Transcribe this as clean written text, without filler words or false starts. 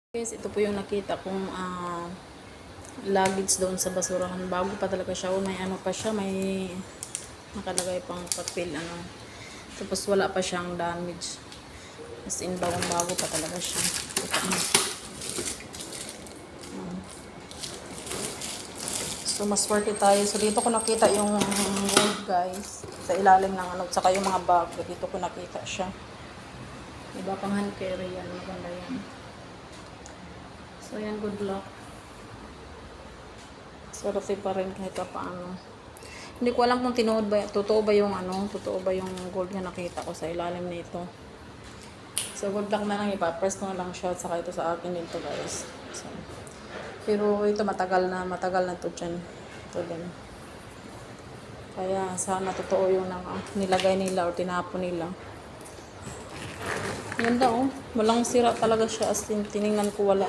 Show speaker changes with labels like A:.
A: Guys, ito po yung nakita kong luggage doon sa basurahan. Bago pa talaga siya. O may ano pa siya, may nakalagay pang papel ano. Tapos wala pa siyang damage. As in, bago pa talaga siya. So, mas worth it tayo. So, dito ko nakita yung gold, guys. Sa ilalim ng ano. Saka yung mga bag. Dito ko nakita siya. Iba pang hand carry yan. Maganda yan. So, yan, good luck. Swerte pa rin kahit paano. Hindi ko alam kung totoo ba yung gold na nakita ko sa ilalim nito. So, good luck na lang, ipapress ko na lang siya. Saka ito sa akin dito, guys. So, pero ito matagal na to dyan. Ito din. Kaya, sana totoo yung nilagay nila o tinapon nila. Ganda, oh. Walang sira talaga siya. As in, tiningnan ko wala.